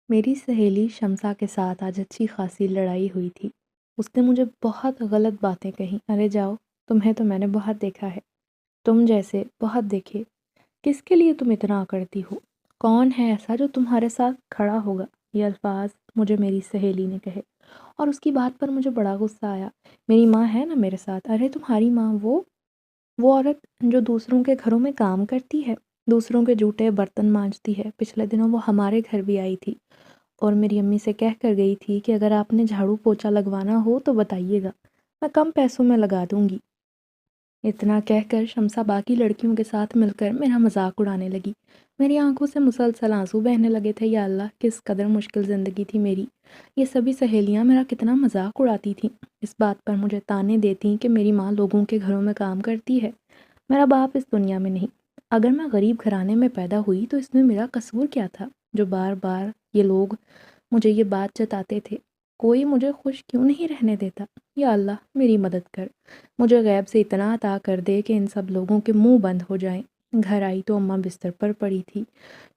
میری سہیلی شمسا کے ساتھ آج اچھی خاصی لڑائی ہوئی تھی۔ اس نے مجھے بہت غلط باتیں کہیں۔ ارے جاؤ، تمہیں تو میں نے بہت دیکھا ہے، تم جیسے بہت دیکھے۔ کس کے لیے تم اتنا اکڑتی ہو؟ کون ہے ایسا جو تمہارے ساتھ کھڑا ہوگا؟ یہ الفاظ مجھے میری سہیلی نے کہے اور اس کی بات پر مجھے بڑا غصہ آیا۔ میری ماں ہے نا میرے ساتھ۔ ارے تمہاری ماں وہ عورت جو دوسروں کے گھروں میں کام کرتی ہے، دوسروں کے جھوٹے برتن مانجتی ہے۔ پچھلے دنوں وہ ہمارے گھر بھی آئی تھی اور میری امی سے کہہ کر گئی تھی کہ اگر آپ نے جھاڑو پوچھا لگوانا ہو تو بتائیے گا، میں کم پیسوں میں لگا دوں گی۔ اتنا کہہ کر شمسا باقی لڑکیوں کے ساتھ مل کر میرا مذاق اڑانے لگی۔ میری آنکھوں سے مسلسل آنسو بہنے لگے تھے۔ یا اللہ، کس قدر مشکل زندگی تھی میری۔ یہ سبھی سہیلیاں میرا کتنا مذاق اڑاتی تھیں، اس بات پر مجھے طعنے دیتی کہ میری ماں لوگوں کے گھروں میں کام کرتی ہے، میرا باپ اس دنیا میں نہیں۔ اگر میں غریب گھرانے میں پیدا ہوئی تو اس میں میرا قصور کیا تھا جو بار بار یہ لوگ مجھے یہ بات جتاتے تھے؟ کوئی مجھے خوش کیوں نہیں رہنے دیتا؟ یا اللہ میری مدد کر، مجھے غیب سے اتنا عطا کر دے کہ ان سب لوگوں کے منہ بند ہو جائیں۔ گھر آئی تو اماں بستر پر پڑی تھی،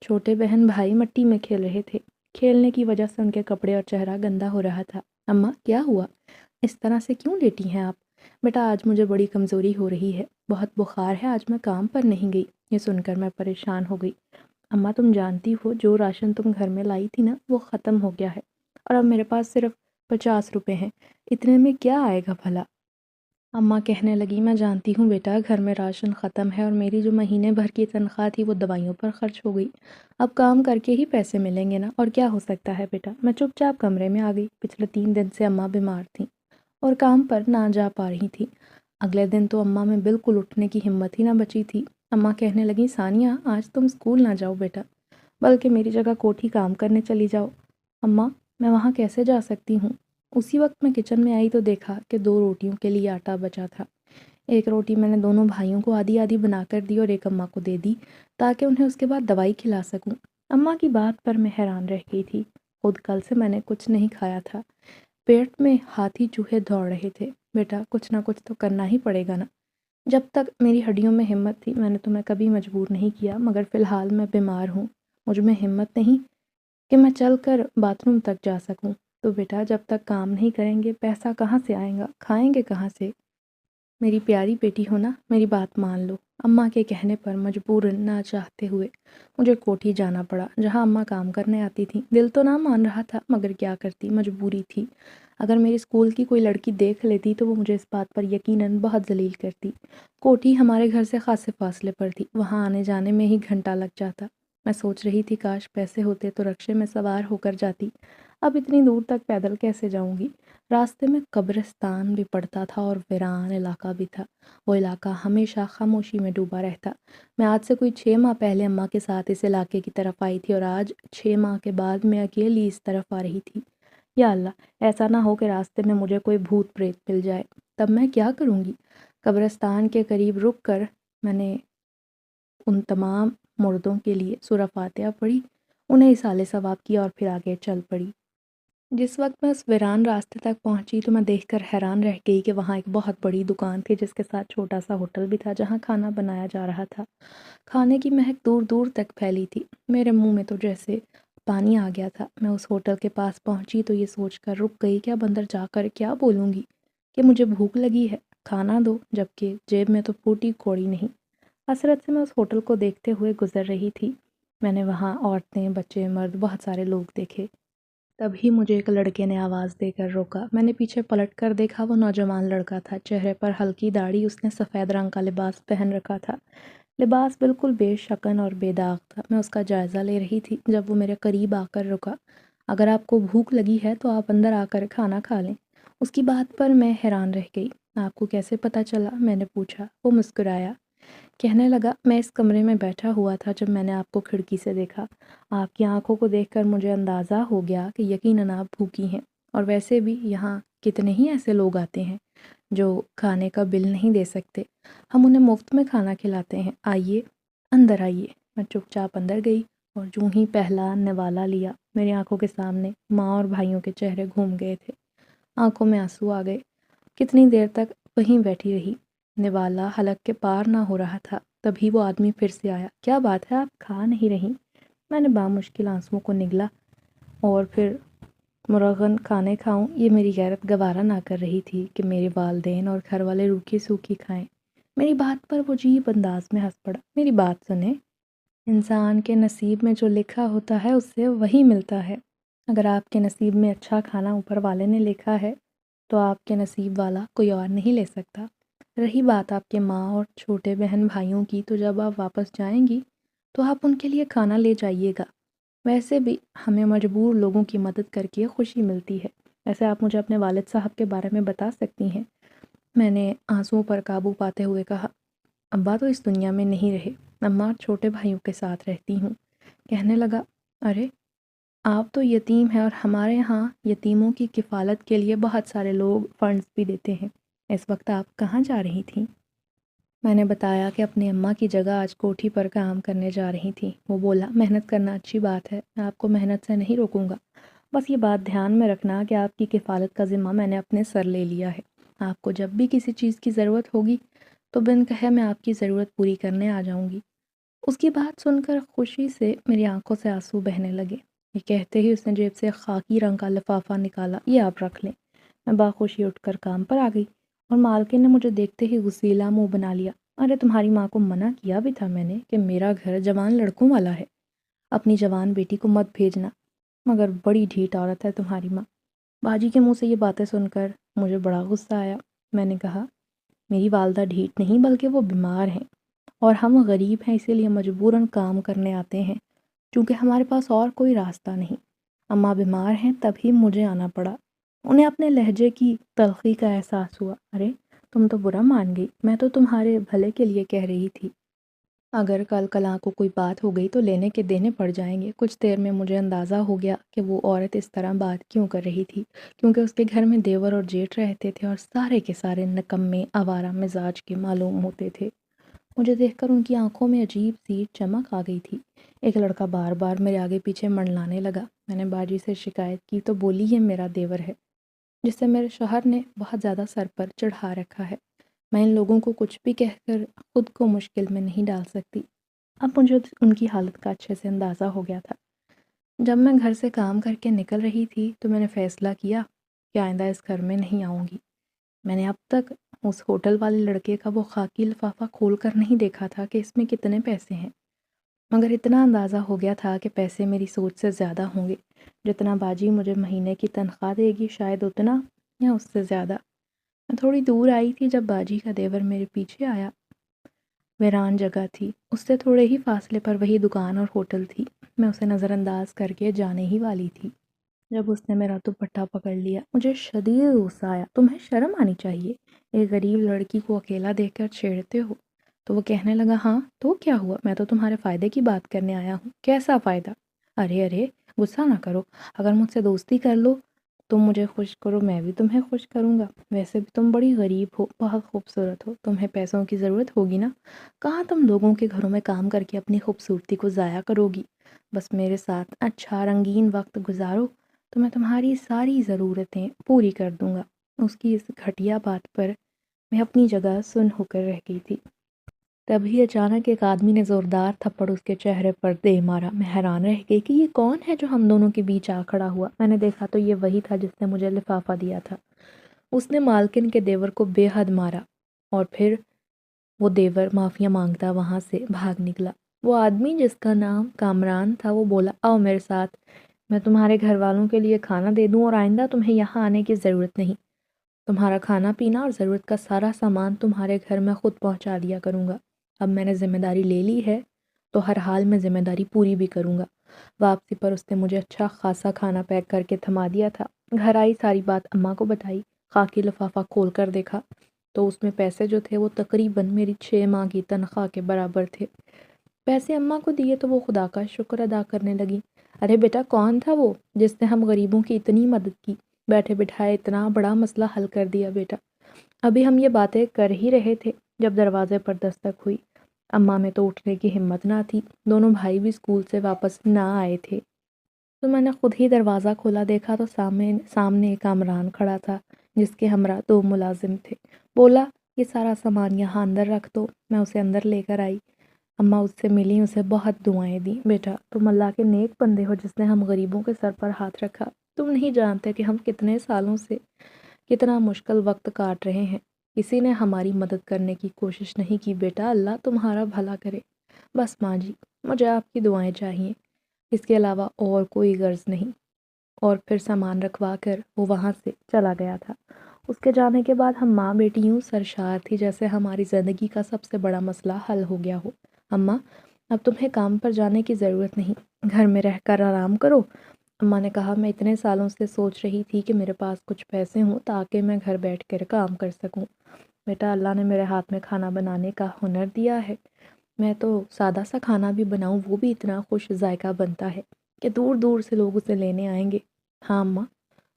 چھوٹے بہن بھائی مٹی میں کھیل رہے تھے۔ کھیلنے کی وجہ سے ان کے کپڑے اور چہرہ گندا ہو رہا تھا۔ اماں کیا ہوا؟ اس طرح سے کیوں لیٹی ہیں آپ؟ بیٹا آج مجھے بڑی کمزوری ہو رہی ہے، بہت بخار ہے، آج میں کام پر نہیں گئی۔ یہ سن کر میں پریشان ہو گئی۔ اماں تم جانتی ہو جو راشن تم گھر میں لائی تھی نا وہ ختم ہو گیا ہے اور اب میرے پاس صرف 50 روپے ہیں، اتنے میں کیا آئے گا بھلا؟ اماں کہنے لگی میں جانتی ہوں بیٹا، گھر میں راشن ختم ہے اور میری جو مہینے بھر کی تنخواہ تھی وہ دوائیوں پر خرچ ہو گئی۔ اب کام کر کے ہی پیسے ملیں گے نا، اور کیا ہو سکتا ہے بیٹا؟ میں چپ چاپ کمرے میں آ گئی۔ پچھلے 3 دن سے اماں بیمار تھیں اور کام پر نہ جا پا رہی تھیں۔ اگلے دن تو اماں میں بالکل اٹھنے کی ہمت ہی نہ بچی تھی۔ اماں کہنے لگی ثانیہ آج تم اسکول نہ جاؤ بیٹا، بلکہ میری جگہ کوٹھی کام کرنے چلی جاؤ۔ اماں میں وہاں کیسے جا سکتی ہوں؟ اسی وقت میں کچن میں آئی تو دیکھا کہ 2 روٹیوں کے لیے آٹا بچا تھا۔ ایک روٹی میں نے دونوں بھائیوں کو آدھی آدھی بنا کر دی اور ایک اماں کو دے دی تاکہ انہیں اس کے بعد دوائی کھلا سکوں۔ اماں کی بات پر میں حیران رہ گئی تھی، خود کل سے میں نے کچھ نہیں کھایا تھا، پیٹ میں ہاتھی چوہے دوڑ رہے تھے۔ بیٹا کچھ نہ کچھ تو کرنا ہی پڑے گا نا۔ جب تک میری ہڈیوں میں ہمت تھی میں نے تمہیں کبھی مجبور نہیں کیا، مگر فی الحال میں بیمار ہوں، مجھ میں ہمت نہیں کہ میں چل کر باتھ روم تک جا سکوں۔ تو بیٹا جب تک کام نہیں کریں گے پیسہ کہاں سے آئے گا؟ کھائیں گے کہاں سے؟ میری پیاری بیٹی ہو نا، میری بات مان لو۔ اماں کے کہنے پر مجبوراً نہ چاہتے ہوئے مجھے کوٹھی جانا پڑا جہاں اماں کام کرنے آتی تھیں۔ دل تو نہ مان رہا تھا مگر کیا کرتی، مجبوری تھی۔ اگر میری اسکول کی کوئی لڑکی دیکھ لیتی تو وہ مجھے اس بات پر یقیناً بہت ذلیل کرتی۔ کوٹھی ہمارے گھر سے خاصے فاصلے پر تھی، وہاں آنے جانے میں ہی گھنٹہ لگ جاتا۔ میں سوچ رہی تھی کاش پیسے ہوتے تو رکشے میں سوار ہو کر جاتی، اب اتنی دور تک پیدل کیسے جاؤں گی؟ راستے میں قبرستان بھی پڑتا تھا اور ویران علاقہ بھی تھا، وہ علاقہ ہمیشہ خاموشی میں ڈوبا رہتا۔ میں آج سے کوئی 6 ماہ پہلے اماں کے ساتھ اس علاقے کی طرف آئی تھی اور آج 6 ماہ کے بعد میں اکیلی اس طرف آ رہی تھی۔ یا اللہ ایسا نہ ہو کہ راستے میں مجھے کوئی بھوت پریت مل جائے، تب میں کیا کروں گی؟ قبرستان کے قریب رک کر میں نے ان تمام مردوں کے لیے سورہ فاتحہ پڑھی، انہیں اصالے ثواب کیا اور پھر آگے چل پڑی۔ جس وقت میں اس ویران راستے تک پہنچی تو میں دیکھ کر حیران رہ گئی کہ وہاں ایک بہت بڑی دکان تھی جس کے ساتھ چھوٹا سا ہوٹل بھی تھا جہاں کھانا بنایا جا رہا تھا۔ کھانے کی مہک دور دور تک پھیلی تھی، میرے منہ میں تو جیسے پانی آ گیا تھا۔ میں اس ہوٹل کے پاس پہنچی تو یہ سوچ کر رک گئی کہ اب اندر جا کر کیا بولوں گی کہ مجھے بھوک لگی ہے، کھانا دو، جبکہ جیب میں تو پھوٹی کوڑی نہیں۔ حسرت سے میں اس ہوٹل کو دیکھتے ہوئے گزر رہی تھی۔ میں نے وہاں عورتیں، بچے، مرد، بہت سارے لوگ دیکھے۔ تبھی مجھے ایک لڑکے نے آواز دے کر روکا۔ میں نے پیچھے پلٹ کر دیکھا، وہ نوجوان لڑکا تھا، چہرے پر ہلکی داڑھی، اس نے سفید رنگ کا لباس پہن رکھا تھا۔ لباس بالکل بے شکن اور بے داغ تھا۔ میں اس کا جائزہ لے رہی تھی جب وہ میرے قریب آ کر رکا۔ اگر آپ کو بھوک لگی ہے تو آپ اندر آ کر کھانا کھا لیں۔ اس کی بات پر میں حیران رہ گئی۔ آپ کو کیسے پتہ چلا؟ میں نے پوچھا۔ وہ مسکرایا، کہنے لگا میں اس کمرے میں بیٹھا ہوا تھا جب میں نے آپ کو کھڑکی سے دیکھا۔ آپ کی آنکھوں کو دیکھ کر مجھے اندازہ ہو گیا کہ یقیناً آپ بھوکی ہیں، اور ویسے بھی یہاں کتنے ہی ایسے لوگ آتے ہیں جو کھانے کا بل نہیں دے سکتے، ہم انہیں مفت میں کھانا کھلاتے ہیں، آئیے اندر آئیے۔ میں چپ چاپ اندر گئی اور جو ہی پہلا نوالا لیا میری آنکھوں کے سامنے ماں اور بھائیوں کے چہرے گھوم گئے تھے، آنکھوں میں آنسو آ گئے۔ کتنی دیر تک وہیں بیٹھی رہی، نوالا حلق کے پار نہ ہو رہا تھا۔ تبھی وہ آدمی پھر سے آیا۔ کیا بات ہے، آپ کھا نہیں رہی؟ میں نے بامشکل آنسوؤں کو نگلا۔ اور پھر مرغن کھانے کھاؤں، یہ میری غیرت گوارا نہ کر رہی تھی کہ میرے والدین اور گھر والے روکھی سوکھی کھائیں۔ میری بات پر وہ عجیب انداز میں ہنس پڑا۔ میری بات سنیں، انسان کے نصیب میں جو لکھا ہوتا ہے اس سے وہی ملتا ہے۔ اگر آپ کے نصیب میں اچھا کھانا اوپر والے نے لکھا ہے تو آپ کے نصیب والا کوئی اور نہیں لے سکتا۔ رہی بات آپ کے ماں اور چھوٹے بہن بھائیوں کی، تو جب آپ واپس جائیں گی تو آپ ان کے لیے کھانا لے جائیے گا۔ ویسے بھی ہمیں مجبور لوگوں کی مدد کر کے خوشی ملتی ہے۔ ویسے آپ مجھے اپنے والد صاحب کے بارے میں بتا سکتی ہیں؟ میں نے آنسوؤں پر قابو پاتے ہوئے کہا، ابا تو اس دنیا میں نہیں رہے، اماں اور چھوٹے بھائیوں کے ساتھ رہتی ہوں۔ کہنے لگا، ارے آپ تو یتیم ہیں، اور ہمارے ہاں یتیموں کی کفالت کے لیے بہت سارے لوگ فنڈز بھی دیتے ہیں۔ اس وقت آپ کہاں جا رہی تھیں؟ میں نے بتایا کہ اپنی اماں کی جگہ آج کوٹھی پر کام کرنے جا رہی تھی۔ وہ بولا، محنت کرنا اچھی بات ہے، میں آپ کو محنت سے نہیں روکوں گا، بس یہ بات دھیان میں رکھنا کہ آپ کی کفالت کا ذمہ میں نے اپنے سر لے لیا ہے۔ آپ کو جب بھی کسی چیز کی ضرورت ہوگی تو بن کہے میں آپ کی ضرورت پوری کرنے آ جاؤں گی۔ اس کی بات سن کر خوشی سے میری آنکھوں سے آنسو بہنے لگے۔ یہ کہتے ہی اس نے جیب سے خاکی رنگ کا لفافہ نکالا، یہ آپ رکھ لیں۔ میں باخوشی اٹھ کر کام پر آ گئی اور مالکن نے مجھے دیکھتے ہی غسیلا منہ بنا لیا۔ ارے تمہاری ماں کو منع کیا بھی تھا میں نے کہ میرا گھر جوان لڑکوں والا ہے، اپنی جوان بیٹی کو مت بھیجنا، مگر بڑی ڈھیٹ عورت ہے تمہاری ماں۔ باجی کے منہ سے یہ باتیں سن کر مجھے بڑا غصہ آیا۔ میں نے کہا، میری والدہ ڈھیٹ نہیں بلکہ وہ بیمار ہیں، اور ہم غریب ہیں اسی لیے مجبوراً کام کرنے آتے ہیں، چونکہ ہمارے پاس اور کوئی راستہ نہیں۔ اماں بیمار ہیں تبھی مجھے آنا پڑا۔ انہیں اپنے لہجے کی تلخی کا احساس ہوا۔ ارے تم تو برا مان گئی، میں تو تمہارے بھلے کے لیے کہہ رہی تھی۔ اگر کل کلاں کو کوئی بات ہو گئی تو لینے کے دینے پڑ جائیں گے۔ کچھ دیر میں مجھے اندازہ ہو گیا کہ وہ عورت اس طرح بات کیوں کر رہی تھی، کیونکہ اس کے گھر میں دیور اور جیٹھ رہتے تھے اور سارے کے سارے نکمے آوارہ مزاج کے معلوم ہوتے تھے۔ مجھے دیکھ کر ان کی آنکھوں میں عجیب سی چمک آ گئی تھی۔ ایک لڑکا بار بار میرے آگے پیچھے منڈلانے لگا۔ میں نے باجی سے شکایت کی تو بولی، یہ میرا دیور ہے جس سے میرے شوہر نے بہت زیادہ سر پر چڑھا رکھا ہے۔ میں ان لوگوں کو کچھ بھی کہہ کر خود کو مشکل میں نہیں ڈال سکتی۔ اب مجھے ان کی حالت کا اچھے سے اندازہ ہو گیا تھا۔ جب میں گھر سے کام کر کے نکل رہی تھی تو میں نے فیصلہ کیا کہ آئندہ اس گھر میں نہیں آؤں گی۔ میں نے اب تک اس ہوٹل والے لڑکے کا وہ خاکی لفافہ کھول کر نہیں دیکھا تھا کہ اس میں کتنے پیسے ہیں، مگر اتنا اندازہ ہو گیا تھا کہ پیسے میری سوچ سے زیادہ ہوں گے۔ جتنا باجی مجھے مہینے کی تنخواہ دے گی شاید اتنا یا اس سے زیادہ۔ میں تھوڑی دور آئی تھی جب باجی کا دیور میرے پیچھے آیا۔ ویران جگہ تھی، اس سے تھوڑے ہی فاصلے پر وہی دکان اور ہوٹل تھی۔ میں اسے نظر انداز کر کے جانے ہی والی تھی جب اس نے میرا دوپٹہ پکڑ لیا۔ مجھے شدید غصہ آیا۔ تمہیں شرم آنی چاہیے، ایک غریب لڑکی کو اکیلا دیکھ کر چھیڑتے ہو۔ تو وہ کہنے لگا، ہاں تو کیا ہوا، میں تو تمہارے فائدے کی بات کرنے آیا ہوں۔ کیسا فائدہ؟ ارے غصہ نہ کرو، اگر مجھ سے دوستی کر لو تم مجھے خوش کرو، میں بھی تمہیں خوش کروں گا۔ ویسے بھی تم بڑی غریب ہو، بہت خوبصورت ہو، تمہیں پیسوں کی ضرورت ہوگی نا، کہاں تم لوگوں کے گھروں میں کام کر کے اپنی خوبصورتی کو ضائع کرو گی۔ بس میرے ساتھ اچھا رنگین وقت گزارو تو میں تمہاری ساری ضرورتیں پوری کر دوں گا۔ اس کی اس گھٹیا بات پر میں اپنی جگہ سن ہو کر رہ گئی تھی۔ تبھی اچانک ایک آدمی نے زوردار تھپڑ اس کے چہرے پر دے مارا۔ میں حیران رہ گئی کہ یہ کون ہے جو ہم دونوں کے بیچ آ کھڑا ہوا۔ میں نے دیکھا تو یہ وہی تھا جس نے مجھے لفافہ دیا تھا۔ اس نے مالکن کے دیور کو بے حد مارا اور پھر وہ دیور معافیا مانگتا وہاں سے بھاگ نکلا۔ وہ آدمی جس کا نام کامران تھا وہ بولا، آؤ میرے ساتھ، میں تمہارے گھر والوں کے لیے کھانا دے دوں اور آئندہ تمہیں یہاں آنے کی ضرورت نہیں۔ تمہارا کھانا پینا اور ضرورت کا سارا سامان تمہارے گھر میں خود پہنچا دیا کروں گا۔ اب میں نے ذمہ داری لے لی ہے تو ہر حال میں ذمہ داری پوری بھی کروں گا۔ واپسی پر اس نے مجھے اچھا خاصا کھانا پیک کر کے تھما دیا تھا۔ گھر آئی، ساری بات اماں کو بتائی، خاکی لفافہ کھول کر دیکھا تو اس میں پیسے جو تھے وہ تقریباً میری 6 ماہ کی تنخواہ کے برابر تھے۔ پیسے اماں کو دیے تو وہ خدا کا شکر ادا کرنے لگی۔ ارے بیٹا، کون تھا وہ جس نے ہم غریبوں کی اتنی مدد کی، بیٹھے بٹھائے اتنا بڑا مسئلہ حل کر دیا بیٹا۔ ابھی ہم یہ باتیں کر ہی رہے تھے جب دروازے پر دستک ہوئی۔ اماں میں تو اٹھنے کی ہمت نہ تھی، دونوں بھائی بھی اسکول سے واپس نہ آئے تھے تو میں نے خود ہی دروازہ کھولا، دیکھا تو سامنے ایک کامران کھڑا تھا جس کے ہمراہ 2 ملازم تھے۔ بولا، یہ سارا سامان یہاں اندر رکھ دو۔ میں اسے اندر لے کر آئی۔ اماں اس سے ملی، اسے بہت دعائیں دیں۔ بیٹا تم اللہ کے نیک بندے ہو جس نے ہم غریبوں کے سر پر ہاتھ رکھا۔ تم نہیں جانتے کہ ہم کتنے سالوں سے کتنا مشکل وقت کاٹ رہے ہیں، کسی نے ہماری مدد کرنے کی کوشش نہیں کی۔ بیٹا اللہ تمہارا بھلا کرے۔ بس ماں جی، مجھے آپ کی دعائیں چاہیے، اس کے علاوہ اور کوئی غرض نہیں۔ اور پھر سامان رکھوا کر وہ وہاں سے چلا گیا تھا۔ اس کے جانے کے بعد ہم ماں بیٹی یوں سرشار تھی جیسے ہماری زندگی کا سب سے بڑا مسئلہ حل ہو گیا ہو۔ اماں اب تمہیں کام پر جانے کی ضرورت نہیں، گھر میں رہ کر آرام کرو۔ اماں نے کہا میں اتنے سالوں سے سوچ رہی تھی کہ میرے پاس کچھ پیسے ہوں تاکہ میں گھر بیٹھ کر کام کر سکوں۔ بیٹا اللہ نے میرے ہاتھ میں کھانا بنانے کا ہنر دیا ہے، میں تو سادہ سا کھانا بھی بناؤں وہ بھی اتنا خوش ذائقہ بنتا ہے کہ دور دور سے لوگ اسے لینے آئیں گے۔ ہاں اماں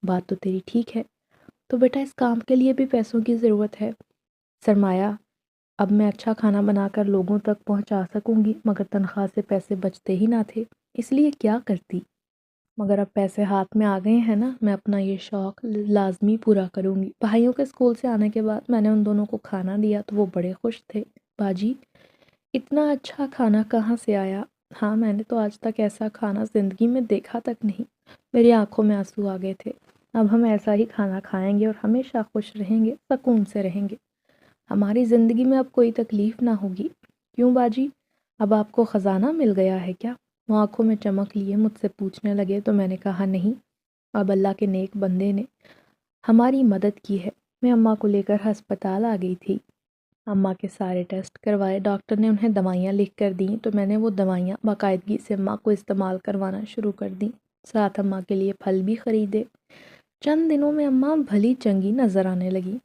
بات تو تیری ٹھیک ہے، تو بیٹا اس کام کے لیے بھی پیسوں کی ضرورت ہے۔ سرمایہ اب میں اچھا کھانا بنا کر لوگوں تک پہنچا سکوں گی، مگر تنخواہ سے پیسے بچتے ہی نہ تھے، اس لیے کیا کرتی؟ مگر اب پیسے ہاتھ میں آ گئے ہیں نا، میں اپنا یہ شوق لازمی پورا کروں گی۔ بھائیوں کے اسکول سے آنے کے بعد میں نے ان دونوں کو کھانا دیا تو وہ بڑے خوش تھے۔ باجی اتنا اچھا کھانا کہاں سے آیا؟ ہاں میں نے تو آج تک ایسا کھانا زندگی میں دیکھا تک نہیں۔ میری آنکھوں میں آنسو آ گئے تھے۔ اب ہم ایسا ہی کھانا کھائیں گے اور ہمیشہ خوش رہیں گے، سکون سے رہیں گے۔ ہماری زندگی میں اب کوئی تکلیف نہ ہوگی۔ کیوں باجی، اب آپ کو خزانہ مل گیا ہے کیا؟ وہ آنکھوں میں چمک لیے مجھ سے پوچھنے لگے تو میں نے کہا نہیں، اب اللہ کے نیک بندے نے ہماری مدد کی ہے۔ میں اماں کو لے کر ہسپتال آ گئی تھی۔ اماں کے سارے ٹیسٹ کروائے، ڈاکٹر نے انہیں دوائیاں لکھ کر دیں تو میں نے وہ دوائیاں باقاعدگی سے اماں کو استعمال کروانا شروع کر دیں، ساتھ اماں کے لیے پھل بھی خریدے۔ چند دنوں میں اماں بھلی چنگی نظر آنے لگی۔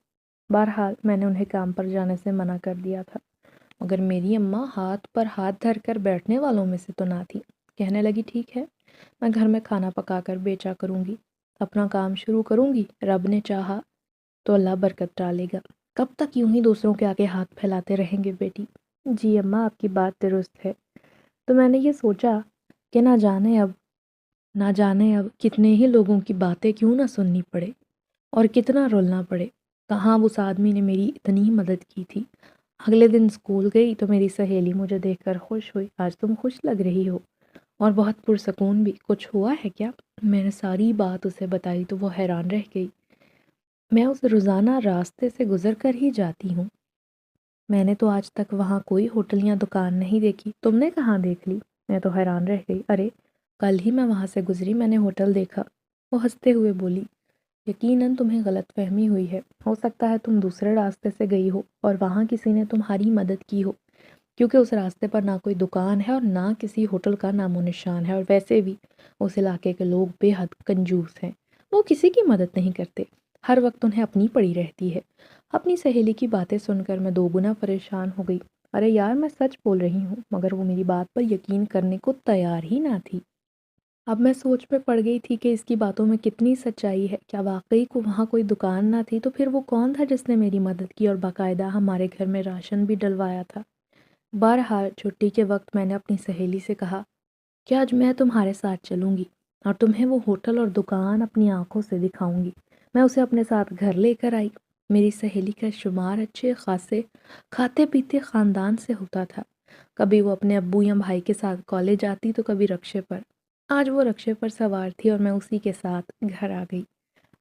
بہرحال میں نے انہیں کام پر جانے سے منع کر دیا تھا، مگر میری اماں ہاتھ پر ہاتھ دھر کر بیٹھنے والوں میں سے تو نہ تھی۔ کہنے لگی ٹھیک ہے، میں گھر میں کھانا پکا کر بیچا کروں گی، اپنا کام شروع کروں گی، رب نے چاہا تو اللہ برکت ڈالے گا۔ کب تک یوں ہی دوسروں کے آگے ہاتھ پھیلاتے رہیں گے بیٹی؟ جی اماں آپ کی بات درست ہے، تو میں نے یہ سوچا کہ نہ جانے اب کتنے ہی لوگوں کی باتیں کیوں نہ سننی پڑے اور کتنا رولنا پڑے۔ کہاں اس آدمی نے میری اتنی مدد کی تھی۔ اگلے دن اسکول گئی تو میری سہیلی مجھے دیکھ کر خوش ہوئی، آج تم خوش لگ رہی ہو اور بہت پرسکون بھی، کچھ ہوا ہے کیا؟ میں نے ساری بات اسے بتائی تو وہ حیران رہ گئی۔ میں اس روزانہ راستے سے گزر کر ہی جاتی ہوں، میں نے تو آج تک وہاں کوئی ہوٹل یا دکان نہیں دیکھی، تم نے کہاں دیکھ لی؟ میں تو حیران رہ گئی، ارے کل ہی میں وہاں سے گزری، میں نے ہوٹل دیکھا۔ وہ ہنستے ہوئے بولی یقیناً تمہیں غلط فہمی ہوئی ہے، ہو سکتا ہے تم دوسرے راستے سے گئی ہو اور وہاں کسی نے تمہاری مدد کی ہو، کیونکہ اس راستے پر نہ کوئی دکان ہے اور نہ کسی ہوٹل کا نام و نشان ہے، اور ویسے بھی اس علاقے کے لوگ بے حد کنجوس ہیں، وہ کسی کی مدد نہیں کرتے، ہر وقت انہیں اپنی پڑی رہتی ہے۔ اپنی سہیلی کی باتیں سن کر میں دوگنا پریشان ہو گئی۔ ارے یار میں سچ بول رہی ہوں، مگر وہ میری بات پر یقین کرنے کو تیار ہی نہ تھی۔ اب میں سوچ میں پڑ گئی تھی کہ اس کی باتوں میں کتنی سچائی ہے، کیا واقعی کو وہاں کوئی دکان نہ تھی؟ تو پھر وہ کون تھا جس نے میری مدد کی اور باقاعدہ ہمارے گھر میں راشن بھی ڈلوایا تھا؟ بہرحال چھٹی کے وقت میں نے اپنی سہیلی سے کہا کہ آج میں تمہارے ساتھ چلوں گی اور تمہیں وہ ہوٹل اور دکان اپنی آنکھوں سے دکھاؤں گی۔ میں اسے اپنے ساتھ گھر لے کر آئی۔ میری سہیلی کا شمار اچھے خاصے کھاتے پیتے خاندان سے ہوتا تھا، کبھی وہ اپنے ابو یا بھائی کے ساتھ کالج آتی تو کبھی رکشے پر۔ آج وہ رکشے پر سوار تھی اور میں اسی کے ساتھ گھر آ گئی۔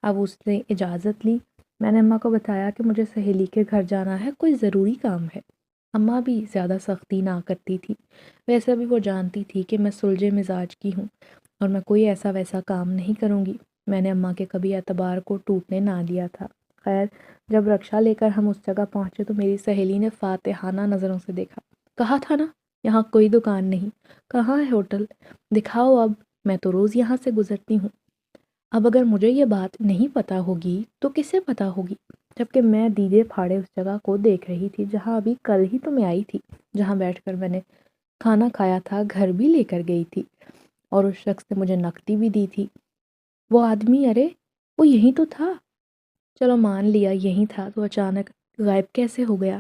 اب اس نے اجازت لی، میں نے اماں کو بتایا کہ مجھے سہیلی کے گھر جانا ہے، کوئی ضروری کام ہے۔ اماں بھی زیادہ سختی نہ کرتی تھی، ویسے بھی وہ جانتی تھی کہ میں سلجھے مزاج کی ہوں اور میں کوئی ایسا ویسا کام نہیں کروں گی۔ میں نے اماں کے کبھی اعتبار کو ٹوٹنے نہ دیا تھا۔ خیر جب رکشہ لے کر ہم اس جگہ پہنچے تو میری سہیلی نے فاتحانہ نظروں سے دیکھا۔ کہا تھا نا یہاں کوئی دکان نہیں، کہاں ہے ہوٹل؟ دکھاؤ اب، میں تو روز یہاں سے گزرتی ہوں۔ اب اگر مجھے یہ بات نہیں پتا ہوگی تو کسے پتا ہوگی؟ جبکہ میں دیدے پھاڑے اس جگہ کو دیکھ رہی تھی جہاں ابھی کل ہی تو میں آئی تھی، جہاں بیٹھ کر میں نے کھانا کھایا تھا، گھر بھی لے کر گئی تھی اور اس شخص نے مجھے نقدی بھی دی تھی۔ وہ آدمی، ارے وہ یہی تو تھا۔ چلو مان لیا یہی تھا، تو اچانک غائب کیسے ہو گیا؟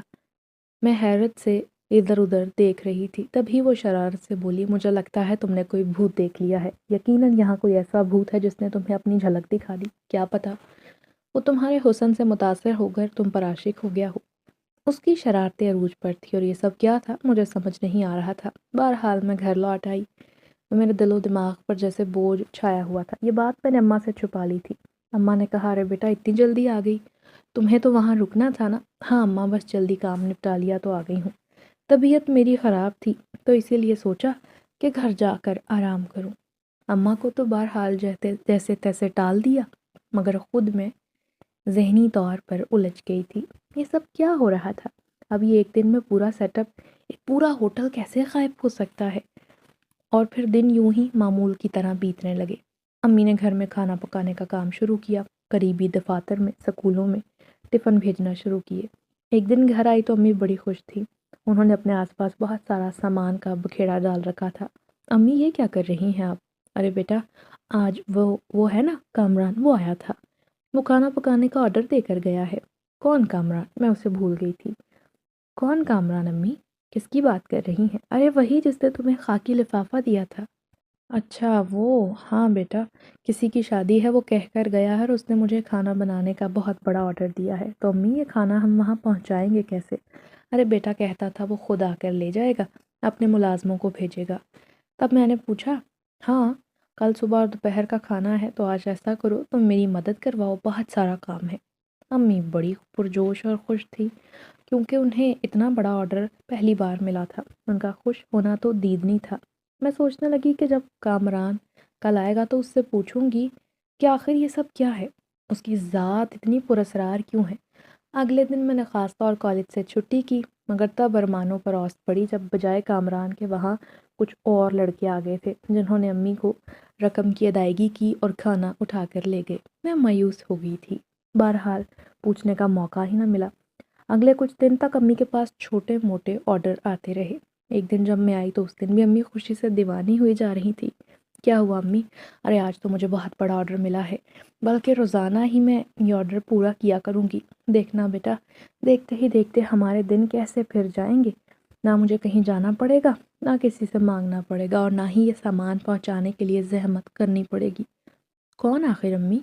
میں حیرت سے ادھر ادھر دیکھ رہی تھی، تبھی وہ شرارت سے بولی مجھے لگتا ہے تم نے کوئی بھوت دیکھ لیا ہے، یقیناً یہاں کوئی ایسا بھوت ہے جس نے تمہیں اپنی جھلک دکھا دی، کیا پتا وہ تمہارے حسن سے متاثر ہو کر تم پر عاشق ہو گیا ہو۔ اس کی شرارتیں عروج پر تھی اور یہ سب کیا تھا مجھے سمجھ نہیں آ رہا تھا۔ بہرحال میں گھر لوٹ آئی، میرے دل و دماغ پر جیسے بوجھ چھایا ہوا تھا۔ یہ بات میں نے اماں سے چھپا لی تھی۔ اماں نے کہا، ارے بیٹا اتنی جلدی آ گئی، تمہیں تو وہاں رکنا تھا نا۔ ہاں اماں، بس جلدی کام نپٹا لیا تو آ گئی ہوں۔ طبیعت میری خراب تھی تو اسی لیے سوچا کہ گھر جا کر آرام کروں۔ اماں کو تو بہرحال جیسے تیسے ٹال دیا، مگر خود میں ذہنی طور پر الجھ گئی تھی۔ یہ سب کیا ہو رہا تھا؟ اب یہ ایک دن میں پورا سیٹ اپ، ایک پورا ہوٹل کیسے غائب ہو سکتا ہے؟ اور پھر دن یوں ہی معمول کی طرح بیتنے لگے۔ امی نے گھر میں کھانا پکانے کا کام شروع کیا، قریبی دفاتر میں، سکولوں میں ٹفن بھیجنا شروع کیے۔ ایک دن گھر آئی تو امی بڑی خوش تھی۔ انہوں نے اپنے آس پاس بہت سارا سامان کا بکھیڑا ڈال رکھا تھا۔ امی یہ کیا کر رہی ہیں آپ؟ ارے بیٹا، آج وہ ہے نا کامران، وہ آیا تھا، وہ کھانا پکانے کا آرڈر دے کر گیا ہے۔ کون کامران؟ میں اسے بھول گئی تھی۔ کون کامران امی؟ کس کی بات کر رہی ہیں؟ ارے وہی جس نے تمہیں خاکی لفافہ دیا تھا۔ اچھا وہ، ہاں بیٹا، کسی کی شادی ہے وہ کہہ کر گیا ہے اور اس نے مجھے کھانا بنانے کا بہت بڑا آرڈر دیا ہے۔ تو امی یہ کھانا ہم وہاں پہنچائیں گے کیسے؟ ارے بیٹا کہتا تھا وہ خود آ کر لے جائے گا، اپنے ملازموں کو بھیجے گا۔ تب میں نے پوچھا، ہاں کل صبح اور دوپہر کا کھانا ہے تو آج ایسا کرو تم میری مدد کرواؤ، بہت سارا کام ہے۔ امی بڑی پرجوش اور خوش تھی کیونکہ انہیں اتنا بڑا آرڈر پہلی بار ملا تھا۔ ان کا خوش ہونا تو دیدنی تھا۔ میں سوچنے لگی کہ جب کامران کل آئے گا تو اس سے پوچھوں گی کہ آخر یہ سب کیا ہے، اس کی ذات اتنی پراسرار کیوں ہے۔ اگلے دن میں نے خاص طور کالج سے چھٹی کی، مگر تب ارمانوں پر اوست پڑی جب بجائے کامران کے وہاں کچھ اور لڑکے آ گئے تھے جنہوں نے امی کو رقم کی ادائیگی کی اور کھانا اٹھا کر لے گئے۔ میں مایوس ہو گئی تھی۔ بہرحال پوچھنے کا موقع ہی نہ ملا۔ اگلے کچھ دن تک امی کے پاس چھوٹے موٹے آرڈر آتے رہے۔ ایک دن جب میں آئی تو اس دن بھی امی خوشی سے دیوانی ہوئی جا رہی تھی۔ کیا ہوا امی؟ ارے آج تو مجھے بہت بڑا آرڈر ملا ہے، بلکہ روزانہ ہی میں یہ آرڈر پورا کیا کروں گی۔ دیکھنا بیٹا، دیکھتے ہی دیکھتے ہمارے دن کیسے پھر جائیں گے۔ نہ مجھے کہیں جانا پڑے گا، نہ کسی سے مانگنا پڑے گا، اور نہ ہی یہ سامان پہنچانے کے لیے زحمت کرنی پڑے گی۔ کون آخر امی؟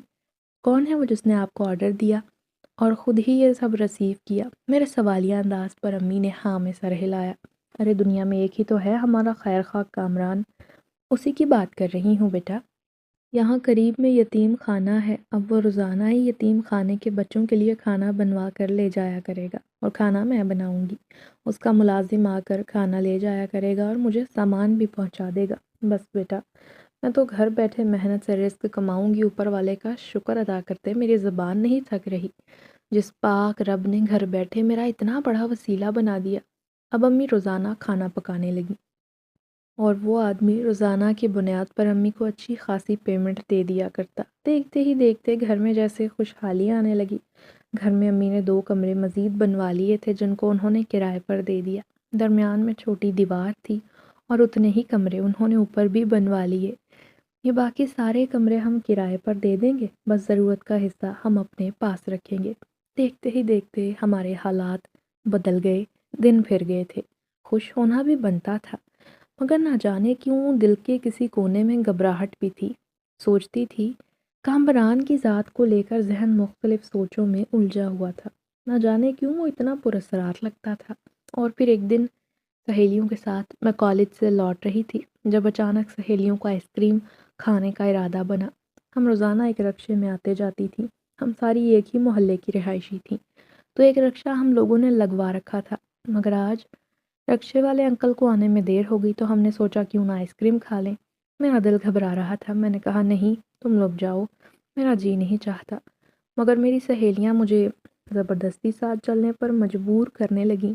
کون ہے وہ جس نے آپ کو آرڈر دیا اور خود ہی یہ سب ریسیو کیا؟ میرے سوالیہ انداز پر امی نے ہاں میں سر ہلایا۔ ارے دنیا میں ایک ہی تو ہے ہمارا خیر خواہ کامران، اسی کی بات کر رہی ہوں بیٹا۔ یہاں قریب میں یتیم خانہ ہے، اب وہ روزانہ ہی یتیم خانے کے بچوں کے لیے کھانا بنوا کر لے جایا کرے گا، اور کھانا میں بناؤں گی۔ اس کا ملازم آ کر کھانا لے جایا کرے گا اور مجھے سامان بھی پہنچا دے گا۔ بس بیٹا، میں تو گھر بیٹھے محنت سے رزق کماؤں گی، اوپر والے کا شکر ادا کرتے میری زبان نہیں تھک رہی۔ جس پاک رب نے گھر بیٹھے میرا اتنا بڑا وسیلہ بنا دیا۔ اب امی روزانہ کھانا پکانے لگی اور وہ آدمی روزانہ کی بنیاد پر امی کو اچھی خاصی پیمنٹ دے دیا کرتا۔ دیکھتے ہی دیکھتے گھر میں جیسے خوشحالی آنے لگی۔ گھر میں امی نے 2 کمرے مزید بنوا لیے تھے جن کو انہوں نے کرائے پر دے دیا۔ درمیان میں چھوٹی دیوار تھی اور اتنے ہی کمرے انہوں نے اوپر بھی بنوا لیے۔ یہ باقی سارے کمرے ہم کرائے پر دے دیں گے، بس ضرورت کا حصہ ہم اپنے پاس رکھیں گے۔ دیکھتے ہی دیکھتے ہمارے حالات بدل گئے، دن پھر گئے تھے۔ خوش ہونا بھی بنتا تھا، مگر نہ جانے کیوں دل کے کسی کونے میں گھبراہٹ بھی تھی۔ سوچتی تھی، کامران کی ذات کو لے کر ذہن مختلف سوچوں میں الجھا ہوا تھا۔ نہ جانے کیوں وہ اتنا پراسرار لگتا تھا۔ اور پھر ایک دن سہیلیوں کے ساتھ میں کالج سے لوٹ رہی تھی جب اچانک سہیلیوں کو آئس کریم کھانے کا ارادہ بنا۔ ہم روزانہ ایک رکشے میں آتے جاتی تھیں، ہم ساری ایک ہی محلے کی رہائشی تھیں، تو ایک رکشہ ہم لوگوں نے لگوا رکھا تھا۔ مگر آج رکشے والے انکل کو آنے میں دیر ہو گئی تو ہم نے سوچا کیوں نہ آئس کریم کھا لیں۔ میرا دل گھبرا رہا تھا، میں نے کہا نہیں تم لوگ جاؤ، میرا جی نہیں چاہتا، مگر میری سہیلیاں مجھے زبردستی ساتھ چلنے پر مجبور کرنے لگیں۔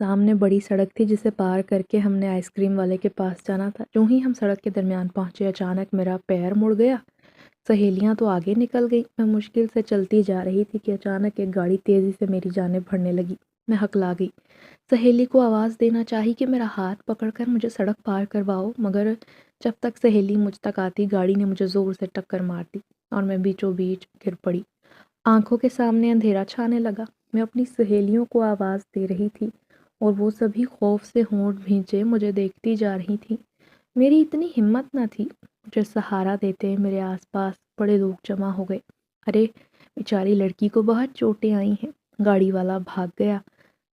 سامنے بڑی سڑک تھی جسے پار کر کے ہم نے آئس کریم والے کے پاس جانا تھا۔ جو ہی ہم سڑک کے درمیان پہنچے اچانک میرا پیر مڑ گیا۔ سہیلیاں تو آگے نکل گئی، میں مشکل سے چلتی جا رہی تھی کہ اچانک ایک گاڑی تیزی سے میری جانب بڑھنے لگی۔ میں ہکلا گئی، سہیلی کو آواز دینا چاہی کہ میرا ہاتھ پکڑ کر مجھے سڑک پار کرواؤ، مگر جب تک سہیلی مجھ تک آتی گاڑی نے مجھے زور سے ٹکر مار دی اور میں بیچوں بیچ گر پڑی۔ آنکھوں کے سامنے اندھیرا چھانے لگا۔ میں اپنی سہیلیوں کو آواز دے رہی تھی اور وہ سبھی خوف سے ہونٹ بھینچے مجھے دیکھتی جا رہی تھیں۔ میری اتنی ہمت نہ تھی، مجھے سہارا دیتے میرے آس پاس بڑے لوگ جمع ہو گئے۔ ارے بیچاری لڑکی کو بہت چوٹیں آئی ہیں۔ گاڑی والا بھاگ گیا،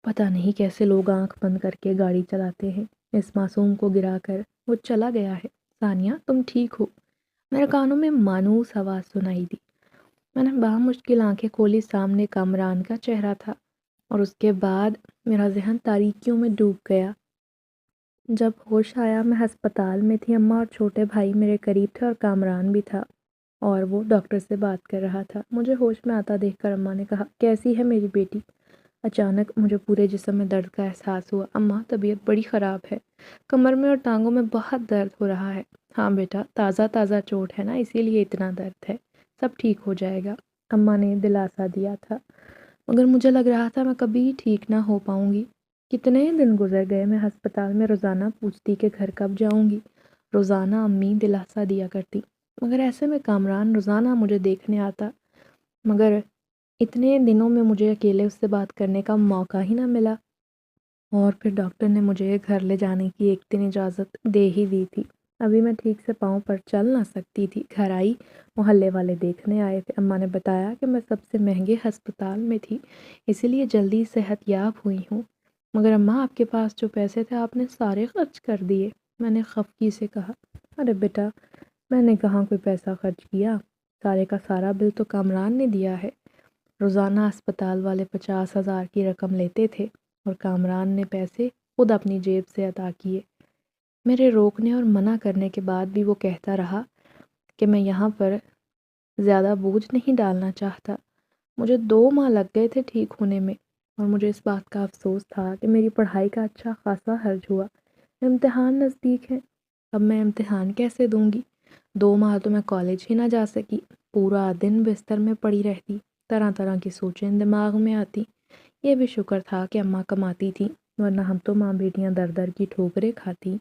پتہ نہیں کیسے لوگ آنکھ بند کر کے گاڑی چلاتے ہیں۔ اس معصوم کو گرا کر وہ چلا گیا ہے۔ ثانیہ تم ٹھیک ہو؟ میرے کانوں میں مانوس آواز سنائی دی۔ میں نے بامشکل آنکھیں کھولی، سامنے کامران کا چہرہ تھا، اور اس کے بعد میرا ذہن تاریکیوں میں ڈوب گیا۔ جب ہوش آیا میں ہسپتال میں تھی، اماں اور چھوٹے بھائی میرے قریب تھے اور کامران بھی تھا، اور وہ ڈاکٹر سے بات کر رہا تھا۔ مجھے ہوش میں آتا دیکھ کر اماں نے کہا، کیسی ہے میری بیٹی؟ اچانک مجھے پورے جسم میں درد کا احساس ہوا۔ اماں طبیعت بڑی خراب ہے، کمر میں اور ٹانگوں میں بہت درد ہو رہا ہے۔ ہاں بیٹا، تازہ تازہ چوٹ ہے نا، اسی لیے اتنا درد ہے، سب ٹھیک ہو جائے گا، اماں نے دلاسا دیا تھا۔ مگر مجھے لگ رہا تھا میں کبھی ٹھیک نہ ہو پاؤں گی۔ کتنے دن گزر گئے، میں ہسپتال میں روزانہ پوچھتی کہ گھر کب جاؤں گی۔ روزانہ امی دلاسا دیا کرتی، مگر ایسے میں کامران روزانہ مجھے دیکھنے آتا، مگر اتنے دنوں میں مجھے اکیلے اس سے بات کرنے کا موقع ہی نہ ملا۔ اور پھر ڈاکٹر نے مجھے گھر لے جانے کی ایک دن اجازت دے ہی دی تھی۔ ابھی میں ٹھیک سے پاؤں پر چل نہ سکتی تھی۔ گھر آئی، محلے والے دیکھنے آئے تھے۔ اماں نے بتایا کہ میں سب سے مہنگے ہسپتال میں تھی، اسی لیے جلدی صحت یاب ہوئی ہوں۔ مگر اماں، آپ کے پاس جو پیسے تھے آپ نے سارے خرچ کر دیے، میں نے خفگی سے کہا۔ ارے بیٹا، میں نے کہاں کوئی پیسہ خرچ کیا، سارے کا سارا بل تو کامران نے دیا ہے۔ روزانہ اسپتال والے 50,000 کی رقم لیتے تھے اور کامران نے پیسے خود اپنی جیب سے عطا کیے۔ میرے روکنے اور منع کرنے کے بعد بھی وہ کہتا رہا کہ میں یہاں پر زیادہ بوجھ نہیں ڈالنا چاہتا۔ مجھے 2 ماہ لگ گئے تھے ٹھیک ہونے میں، اور مجھے اس بات کا افسوس تھا کہ میری پڑھائی کا اچھا خاصا حرج ہوا۔ امتحان نزدیک ہے، اب میں امتحان کیسے دوں گی؟ 2 ماہ تو میں کالج ہی نہ جا سکی، پورا دن بستر میں پڑی رہتی، طرح طرح کی سوچیں دماغ میں آتی۔ یہ بھی شکر تھا کہ اماں کماتی تھی، ورنہ ہم تو ماں بیٹیاں در در کی ٹھوکریں کھاتی۔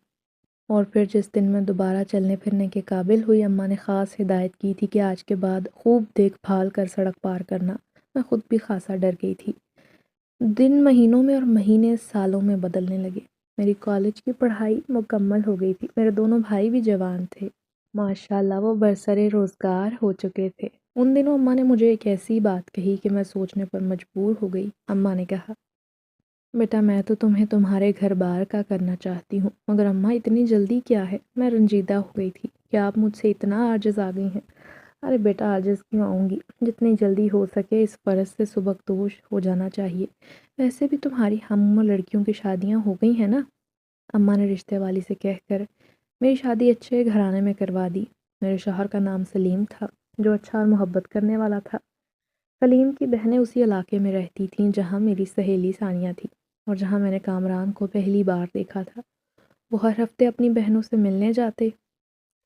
اور پھر جس دن میں دوبارہ چلنے پھرنے کے قابل ہوئی، اماں نے خاص ہدایت کی تھی کہ آج کے بعد خوب دیکھ بھال کر سڑک پار کرنا۔ میں خود بھی خاصا ڈر گئی تھی۔ دن مہینوں میں اور مہینے سالوں میں بدلنے لگے۔ میری کالج کی پڑھائی مکمل ہو گئی تھی، میرے دونوں بھائی بھی جوان تھے، ماشاءاللہ وہ برسر روزگار ہو چکے تھے۔ ان دنوں اماں نے مجھے ایک ایسی بات کہی کہ میں سوچنے پر مجبور ہو گئی۔ اماں نے کہا، بیٹا میں تو تمہیں تمہارے گھر بار کا کرنا چاہتی ہوں، مگر اماں اتنی جلدی کیا ہے؟ میں رنجیدہ ہو گئی تھی کہ آپ مجھ سے اتنا عاجز آ گئی ہیں۔ ارے بیٹا، عاجز کیوں آؤں گی؟ جتنی جلدی ہو سکے اس فرض سے سبکدوش ہو جانا چاہیے۔ ویسے بھی تمہاری ہم عمر لڑکیوں کی شادیاں ہو گئی ہیں نا؟ اماں نے رشتے والی سے کہہ کر میری شادی اچھے گھرانے میں کروا دی۔ میرے شوہر کا نام سلیم تھا، جو اچھا اور محبت کرنے والا تھا۔ سلیم کی بہنیں اسی علاقے میں رہتی تھیں جہاں میری سہیلی ثانیہ تھی، اور جہاں میں نے کامران کو پہلی بار دیکھا تھا۔ وہ ہر ہفتے اپنی بہنوں سے ملنے جاتے۔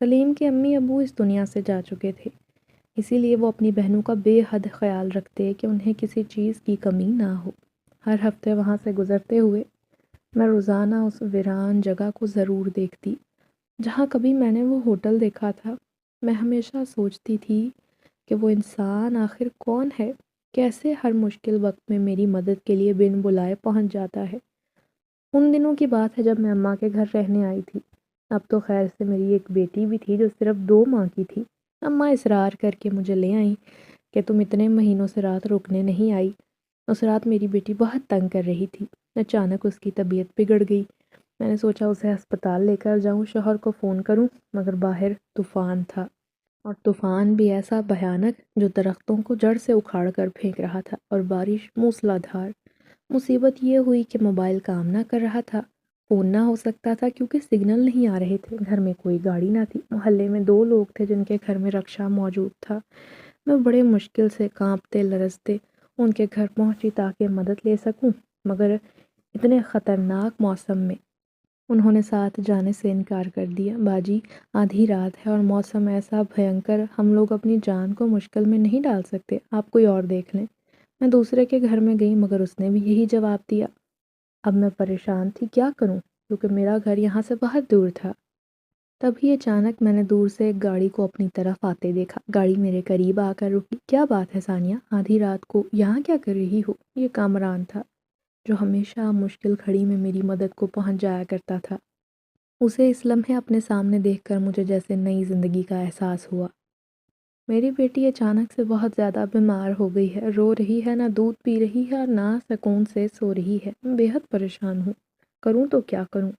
سلیم کے امی ابو اس دنیا سے جا چکے تھے، اسی لیے وہ اپنی بہنوں کا بے حد خیال رکھتے کہ انہیں کسی چیز کی کمی نہ ہو۔ ہر ہفتے وہاں سے گزرتے ہوئے میں روزانہ اس ویران جگہ کو ضرور دیکھتی جہاں کبھی میں نے وہ ہوٹل دیکھا تھا۔ میں ہمیشہ سوچتی تھی کہ وہ انسان آخر کون ہے، کیسے ہر مشکل وقت میں میری مدد کے لیے بن بلائے پہنچ جاتا ہے۔ ان دنوں کی بات ہے جب میں اماں کے گھر رہنے آئی تھی۔ اب تو خیر سے میری ایک بیٹی بھی تھی جو صرف 2 ماہ کی تھی۔ اماں اصرار کر کے مجھے لے آئیں کہ تم اتنے مہینوں سے رات رکنے نہیں آئی۔ اس رات میری بیٹی بہت تنگ کر رہی تھی، اچانک اس کی طبیعت بگڑ گئی۔ میں نے سوچا اسے ہسپتال لے کر جاؤں، شوہر کو فون کروں، مگر باہر طوفان تھا، اور طوفان بھی ایسا بھیانک جو درختوں کو جڑ سے اکھاڑ کر پھینک رہا تھا، اور بارش موسلا دھار۔ مصیبت یہ ہوئی کہ موبائل کام نہ کر رہا تھا، فون نہ ہو سکتا تھا کیونکہ سگنل نہیں آ رہے تھے، گھر میں کوئی گاڑی نہ تھی، محلے میں 2 لوگ تھے جن کے گھر میں رکشہ موجود تھا۔ میں بڑے مشکل سے کانپتے لرزتے ان کے گھر پہنچی تاکہ مدد لے سکوں، مگر اتنے خطرناک موسم میں انہوں نے ساتھ جانے سے انکار کر دیا۔ باجی، آدھی رات ہے اور موسم ایسا بھینکر، ہم لوگ اپنی جان کو مشکل میں نہیں ڈال سکتے، آپ کوئی اور دیکھ لیں۔ میں دوسرے کے گھر میں گئی مگر اس نے بھی یہی جواب دیا۔ اب میں پریشان تھی، کیا کروں، کیونکہ میرا گھر یہاں سے بہت دور تھا۔ تبھی اچانک میں نے دور سے ایک گاڑی کو اپنی طرف آتے دیکھا۔ گاڑی میرے قریب آ کر رکی۔ کیا بات ہے ثانیہ، آدھی رات کو یہاں کیا کر رہی ہو؟ یہ کامران تھا جو ہمیشہ مشکل گھڑی میں میری مدد کو پہنچ جایا کرتا تھا۔ اسے اس لمحے اپنے سامنے دیکھ کر مجھے جیسے نئی زندگی کا احساس ہوا۔ میری بیٹی اچانک سے بہت زیادہ بیمار ہو گئی ہے، رو رہی ہے، نہ دودھ پی رہی ہے اور نہ سکون سے سو رہی ہے۔ میں بے حد پریشان ہوں، کروں تو کیا کروں؟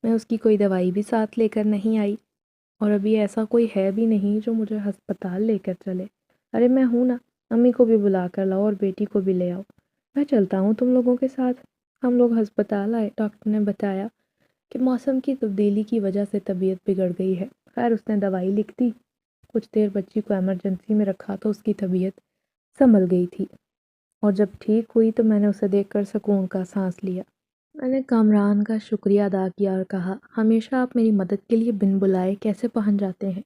میں اس کی کوئی دوائی بھی ساتھ لے کر نہیں آئی، اور ابھی ایسا کوئی ہے بھی نہیں جو مجھے ہسپتال لے کر چلے۔ ارے میں ہوں نا، امی کو بھی بلا کر لاؤ اور بیٹی کو بھی لے آؤ، میں چلتا ہوں تم لوگوں کے ساتھ۔ ہم لوگ ہسپتال آئے، ڈاکٹر نے بتایا کہ موسم کی تبدیلی کی وجہ سے طبیعت بگڑ گئی ہے۔ خیر اس نے دوائی لکھ دی، کچھ دیر بچی کو ایمرجنسی میں رکھا تو اس کی طبیعت سنبھل گئی تھی، اور جب ٹھیک ہوئی تو میں نے اسے دیکھ کر سکون کا سانس لیا۔ میں نے کامران کا شکریہ ادا کیا اور کہا، ہمیشہ آپ میری مدد کے لیے بن بلائے کیسے پہنچ جاتے ہیں؟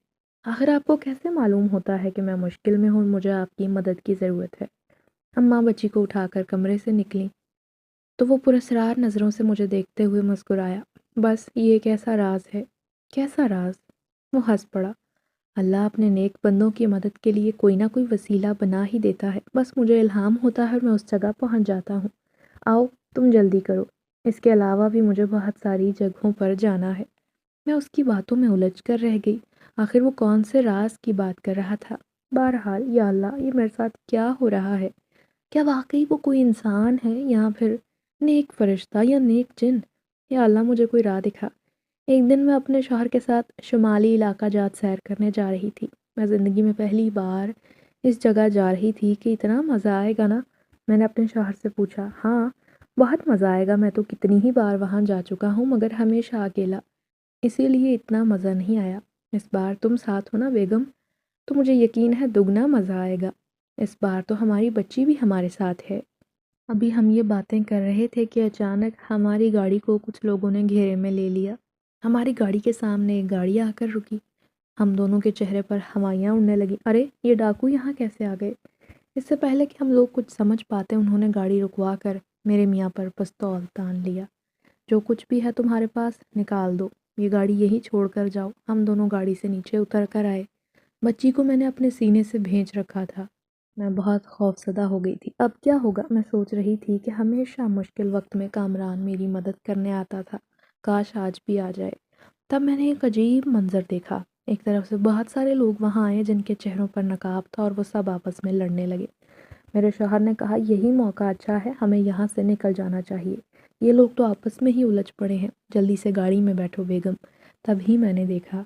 آخر آپ کو کیسے معلوم ہوتا ہے کہ میں مشکل میں ہوں، مجھے آپ کی مدد کی ضرورت ہے؟ اماں بچی کو اٹھا کر کمرے سے نکلیں تو وہ پراسرار نظروں سے مجھے دیکھتے ہوئے مسکرایا۔ بس یہ ایک ایسا راز ہے۔ کیسا راز؟ وہ ہنس پڑا۔ اللہ اپنے نیک بندوں کی مدد کے لیے کوئی نہ کوئی وسیلہ بنا ہی دیتا ہے، بس مجھے الہام ہوتا ہے اور میں اس جگہ پہنچ جاتا ہوں۔ آؤ تم جلدی کرو، اس کے علاوہ بھی مجھے بہت ساری جگہوں پر جانا ہے۔ میں اس کی باتوں میں الجھ کر رہ گئی، آخر وہ کون سے راز کی بات کر رہا تھا؟ بہرحال یا اللہ، یہ میرے ساتھ کیا ہو رہا ہے؟ کیا واقعی وہ کوئی انسان ہے یا پھر نیک فرشتہ یا نیک جن؟ یا اللہ مجھے کوئی راہ دکھا۔ ایک دن میں اپنے شوہر کے ساتھ شمالی علاقہ جات سیر کرنے جا رہی تھی۔ میں زندگی میں پہلی بار اس جگہ جا رہی تھی کہ اتنا مزہ آئے گا نا؟ میں نے اپنے شوہر سے پوچھا۔ ہاں بہت مزہ آئے گا، میں تو کتنی ہی بار وہاں جا چکا ہوں مگر ہمیشہ اکیلا، اسی لیے اتنا مزہ نہیں آیا۔ اس بار تم ساتھ ہو نا بیگم، تو مجھے یقین ہے دگنا مزہ آئے گا۔ اس بار تو ہماری بچی بھی ہمارے ساتھ ہے۔ ابھی ہم یہ باتیں کر رہے تھے کہ اچانک ہماری گاڑی کو کچھ لوگوں نے گھیرے میں لے لیا۔ ہماری گاڑی کے سامنے ایک گاڑی آ کر رکی، ہم دونوں کے چہرے پر ہوائیاں اڑنے لگیں۔ ارے یہ ڈاکو یہاں کیسے آ گئے؟ اس سے پہلے کہ ہم لوگ کچھ سمجھ پاتے انہوں نے گاڑی رکوا کر میرے میاں پر پستول تان لیا۔ جو کچھ بھی ہے تمہارے پاس نکال دو، یہ گاڑی یہی چھوڑ کر جاؤ۔ ہم دونوں گاڑی سے نیچے اتر کر آئے۔ بچی کو میں نے اپنے سینے سے بھینچ رکھا تھا۔ میں بہت خوفزدہ ہو گئی تھی، اب کیا ہوگا؟ میں سوچ رہی تھی کہ ہمیشہ مشکل وقت میں کامران میری مدد کرنے آتا تھا، کاش آج بھی آ جائے۔ تب میں نے ایک عجیب منظر دیکھا، ایک طرف سے بہت سارے لوگ وہاں آئے جن کے چہروں پر نقاب تھا اور وہ سب آپس میں لڑنے لگے۔ میرے شوہر نے کہا، یہی موقع اچھا ہے، ہمیں یہاں سے نکل جانا چاہیے، یہ لوگ تو آپس میں ہی الجھ پڑے ہیں، جلدی سے گاڑی میں بیٹھو بیگم۔ تبھی میں نے دیکھا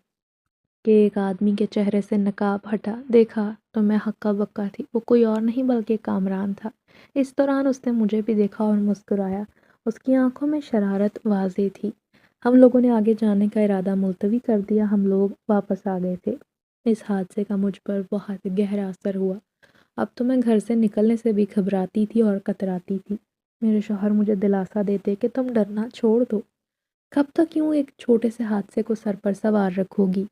کہ ایک آدمی کے چہرے سے نقاب ہٹا، دیکھا تو میں ہکا بکا تھی، وہ کوئی اور نہیں بلکہ کامران تھا۔ اس دوران اس نے مجھے بھی دیکھا اور مسکرایا، اس کی آنکھوں میں شرارت واضح تھی۔ ہم لوگوں نے آگے جانے کا ارادہ ملتوی کر دیا، ہم لوگ واپس آ گئے تھے۔ اس حادثے کا مجھ پر بہت گہرا اثر ہوا، اب تو میں گھر سے نکلنے سے بھی گھبراتی تھی اور کتراتی تھی۔ میرے شوہر مجھے دلاسا دیتے کہ تم ڈرنا چھوڑ دو، کب تک یوں ایک چھوٹے سے حادثے کو سر پر سوار رکھو گی؟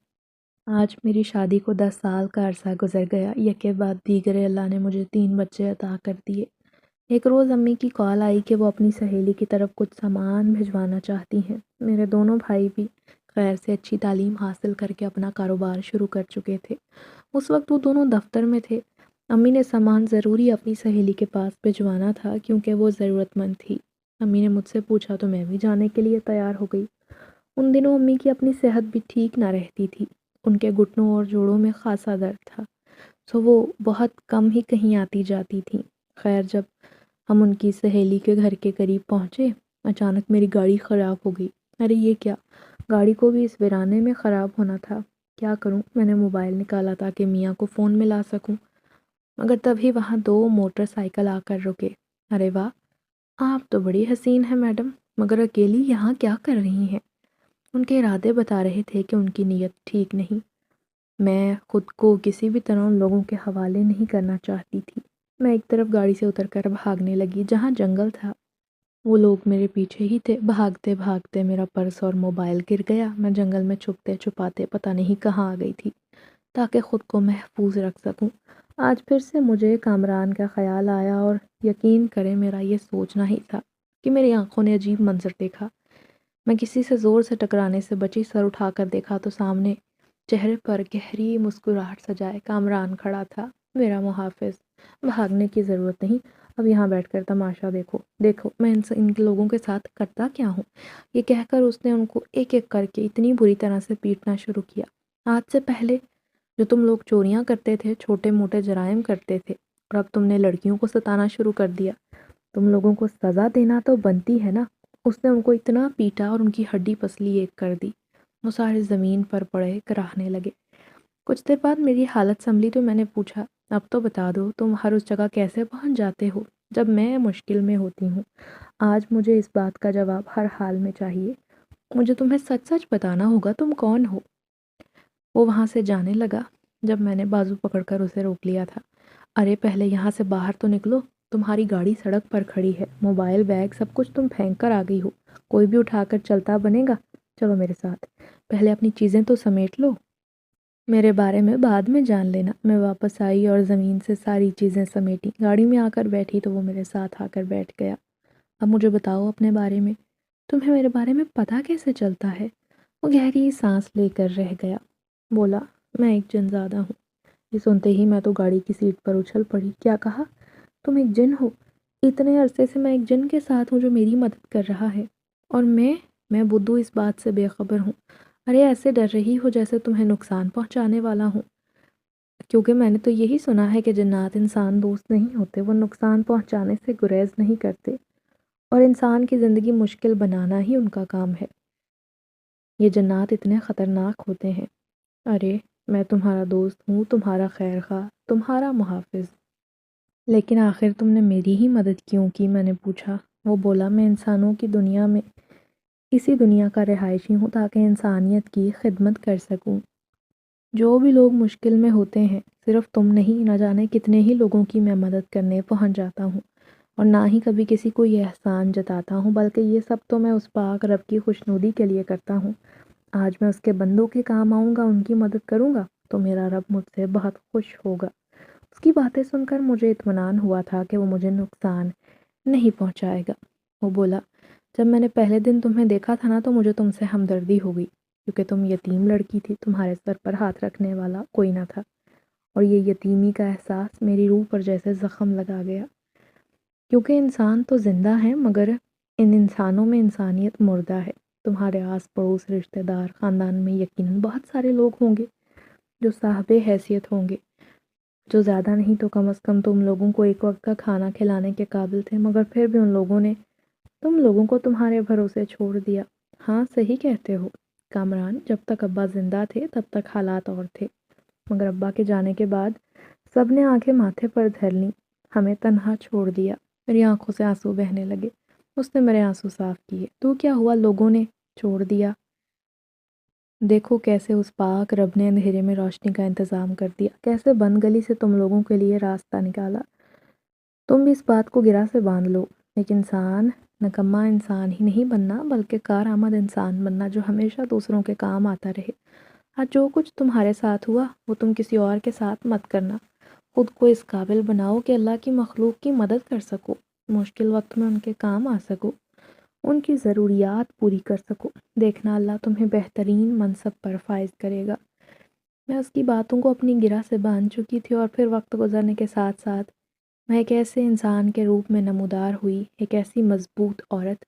آج میری شادی کو 10 سال کا عرصہ گزر گیا، یکے بعد دیگرے اللہ نے مجھے 3 بچے عطا کر دیے۔ ایک روز امی کی کال آئی کہ وہ اپنی سہیلی کی طرف کچھ سامان بھجوانا چاہتی ہیں۔ میرے دونوں بھائی بھی خیر سے اچھی تعلیم حاصل کر کے اپنا کاروبار شروع کر چکے تھے۔ اس وقت وہ دونوں دفتر میں تھے۔ امی نے سامان ضروری اپنی سہیلی کے پاس بھجوانا تھا کیونکہ وہ ضرورت مند تھی۔ امی نے مجھ سے پوچھا تو میں بھی جانے کے لیے تیار ہو گئی۔ ان دنوں امی کی اپنی صحت بھی ٹھیک نہ رہتی تھی، ان کے گھٹنوں اور جوڑوں میں خاصا درد تھا، تو وہ بہت کم ہی کہیں آتی جاتی تھیں۔ خیر جب ہم ان کی سہیلی کے گھر کے قریب پہنچے، اچانک میری گاڑی خراب ہو گئی۔ ارے یہ کیا؟ گاڑی کو بھی اس ویرانے میں خراب ہونا تھا۔ کیا کروں؟ میں نے موبائل نکالا تاکہ میاں کو فون ملا سکوں، مگر تبھی وہاں 2 موٹر سائیکل آ کر رکے۔ ارے واہ، آپ تو بڑی حسین ہیں میڈم، مگر اکیلی یہاں کیا کر رہی ہیں؟ ان کے ارادے بتا رہے تھے کہ ان کی نیت ٹھیک نہیں۔ میں خود کو کسی بھی طرح ان لوگوں کے حوالے نہیں کرنا چاہتی تھی۔ میں ایک طرف گاڑی سے اتر کر بھاگنے لگی جہاں جنگل تھا، وہ لوگ میرے پیچھے ہی تھے۔ بھاگتے بھاگتے میرا پرس اور موبائل گر گیا۔ میں جنگل میں چھپتے چھپاتے پتہ نہیں کہاں آ گئی تھی تاکہ خود کو محفوظ رکھ سکوں۔ آج پھر سے مجھے کامران کا خیال آیا اور یقین کریں میرا یہ سوچنا ہی تھا کہ میری آنکھوں نے عجیب منظر دیکھا۔ میں کسی سے زور سے ٹکرانے سے بچی، سر اٹھا کر دیکھا تو سامنے چہرے پر گہری مسکراہٹ سجائے کامران کھڑا تھا، میرا محافظ۔ بھاگنے کی ضرورت نہیں، اب یہاں بیٹھ کر تماشا دیکھو، دیکھو میں ان کے لوگوں کے ساتھ کرتا کیا ہوں۔ یہ کہہ کر اس نے ان کو ایک ایک کر کے اتنی بری طرح سے پیٹنا شروع کیا۔ آج سے پہلے جو تم لوگ چوریاں کرتے تھے، چھوٹے موٹے جرائم کرتے تھے، اور اب تم نے لڑکیوں کو ستانا شروع کر دیا۔ تم لوگوں کو سزا دینا تو بنتی ہے نا۔ اس نے ان کو اتنا پیٹا اور ان کی ہڈی پسلی ایک کر دی۔ وہ سارے زمین پر پڑے کراہنے لگے۔ کچھ دیر بعد میری حالت سنبھلی تو میں نے پوچھا، اب تو بتا دو تم ہر اس جگہ کیسے پہنچ جاتے ہو جب میں مشکل میں ہوتی ہوں؟ آج مجھے اس بات کا جواب ہر حال میں چاہیے۔ مجھے تمہیں سچ سچ بتانا ہوگا، تم کون ہو؟ وہ وہاں سے جانے لگا جب میں نے بازو پکڑ کر اسے روک لیا تھا۔ ارے پہلے یہاں سے باہر تو نکلو، تمہاری گاڑی سڑک پر کھڑی ہے، موبائل بیگ سب کچھ تم پھینک کر آ گئی ہو، کوئی بھی اٹھا کر چلتا بنے گا؟ چلو میرے ساتھ، پہلے اپنی چیزیں تو سمیٹ لو، میرے بارے میں بعد میں جان لینا۔ میں واپس آئی اور زمین سے ساری چیزیں سمیٹی، گاڑی میں آ کر بیٹھی تو وہ میرے ساتھ آ کر بیٹھ گیا۔ اب مجھے بتاؤ اپنے بارے میں، تمہیں میرے بارے میں پتہ کیسے چلتا ہے؟ وہ گہری سانس لے کر رہ گیا، بولا میں ایک جن زادہ ہوں۔ یہ سنتے ہی میں تو گاڑی کی سیٹ پر اچھل پڑی۔ کیا کہا؟ تم ایک جن ہو؟ اتنے عرصے سے میں ایک جن کے ساتھ ہوں جو میری مدد کر رہا ہے، اور میں بدھو اس بات سے بے خبر ہوں۔ ارے ایسے ڈر رہی ہو جیسے تمہیں نقصان پہنچانے والا ہوں، کیونکہ میں نے تو یہی سنا ہے کہ جنات انسان دوست نہیں ہوتے، وہ نقصان پہنچانے سے گریز نہیں کرتے، اور انسان کی زندگی مشکل بنانا ہی ان کا کام ہے۔ یہ جنات اتنے خطرناک ہوتے ہیں۔ ارے میں تمہارا دوست ہوں، تمہارا خیر خواہ، تمہارا محافظ، لیکن آخر تم نے میری ہی مدد کیوں کی؟ میں نے پوچھا۔ وہ بولا میں انسانوں کی دنیا میں اسی دنیا کا رہائشی ہوں تاکہ انسانیت کی خدمت کر سکوں۔ جو بھی لوگ مشکل میں ہوتے ہیں، صرف تم نہیں، نہ جانے کتنے ہی لوگوں کی میں مدد کرنے پہنچ جاتا ہوں، اور نہ ہی کبھی کسی کو یہ احسان جتاتا ہوں، بلکہ یہ سب تو میں اس پاک رب کی خوشنودی کے لیے کرتا ہوں۔ آج میں اس کے بندوں کے کام آؤں گا، ان کی مدد کروں گا تو میرا رب مجھ سے بہت خوش ہوگا۔ اس کی باتیں سن کر مجھے اطمینان ہوا تھا کہ وہ مجھے نقصان نہیں پہنچائے گا۔ وہ بولا جب میں نے پہلے دن تمہیں دیکھا تھا نا تو مجھے تم سے ہمدردی ہو گئی، کیونکہ تم یتیم لڑکی تھی، تمہارے سر پر ہاتھ رکھنے والا کوئی نہ تھا، اور یہ یتیمی کا احساس میری روح پر جیسے زخم لگا گیا، کیونکہ انسان تو زندہ ہیں مگر ان انسانوں میں انسانیت مردہ ہے۔ تمہارے آس پڑوس، رشتہ دار، خاندان میں یقیناً بہت سارے لوگ ہوں گے جو صاحب حیثیت ہوں گے، جو زیادہ نہیں تو کم از کم تم لوگوں کو ایک وقت کا کھانا کھلانے کے قابل تھے، مگر پھر بھی ان لوگوں نے تم لوگوں کو تمہارے بھروسے چھوڑ دیا۔ ہاں صحیح کہتے ہو کامران، جب تک ابا زندہ تھے تب تک حالات اور تھے، مگر ابا کے جانے کے بعد سب نے آنکھیں ماتھے پر دھر لیں، ہمیں تنہا چھوڑ دیا۔ میری آنکھوں سے آنسو بہنے لگے۔ اس نے میرے آنسو صاف کیے۔ تو کیا ہوا؟ لوگوں نے چھوڑ دیا؟ دیکھو کیسے اس پاک رب نے اندھیرے میں روشنی کا انتظام کر دیا، کیسے بند گلی سے تم لوگوں کے لیے راستہ نکالا۔ تم بھی اس بات کو گرہ سے باندھ لو، ایک انسان نکما انسان ہی نہیں بننا بلکہ کارآمد انسان بننا جو ہمیشہ دوسروں کے کام آتا رہے۔ آج جو کچھ تمہارے ساتھ ہوا وہ تم کسی اور کے ساتھ مت کرنا۔ خود کو اس قابل بناؤ کہ اللہ کی مخلوق کی مدد کر سکو، مشکل وقت میں ان کے کام آ سکو، ان کی ضروریات پوری کر سکو۔ دیکھنا اللہ تمہیں بہترین منصب پر فائز کرے گا۔ میں اس کی باتوں کو اپنی گرہ سے باندھ چکی تھی، اور پھر وقت گزرنے کے ساتھ ساتھ میں ایک ایسے انسان کے روپ میں نمودار ہوئی، ایک ایسی مضبوط عورت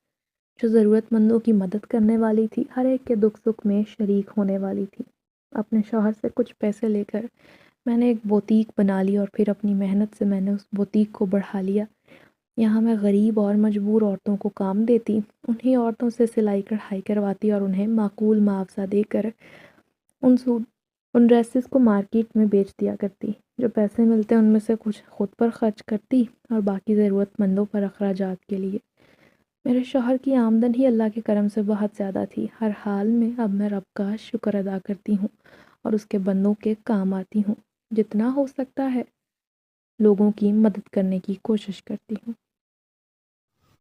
جو ضرورت مندوں کی مدد کرنے والی تھی، ہر ایک کے دکھ سکھ میں شریک ہونے والی تھی۔ اپنے شوہر سے کچھ پیسے لے کر میں نے ایک بوتیک بنا لی، اور پھر اپنی محنت سے میں نے اس بوتیک کو بڑھا لیا۔ یہاں میں غریب اور مجبور عورتوں کو کام دیتی، انہی عورتوں سے سلائی کڑھائی کرواتی اور انہیں معقول معاوضہ دے کر ان ڈریسز کو مارکیٹ میں بیچ دیا کرتی۔ جو پیسے ملتے ان میں سے کچھ خود پر خرچ کرتی اور باقی ضرورت مندوں پر اخراجات کے لیے۔ میرے شوہر کی آمدن ہی اللہ کے کرم سے بہت زیادہ تھی۔ ہر حال میں اب میں رب کا شکر ادا کرتی ہوں اور اس کے بندوں کے کام آتی ہوں۔ جتنا ہو سکتا ہے لوگوں کی مدد کرنے کی کوشش کرتی ہوں۔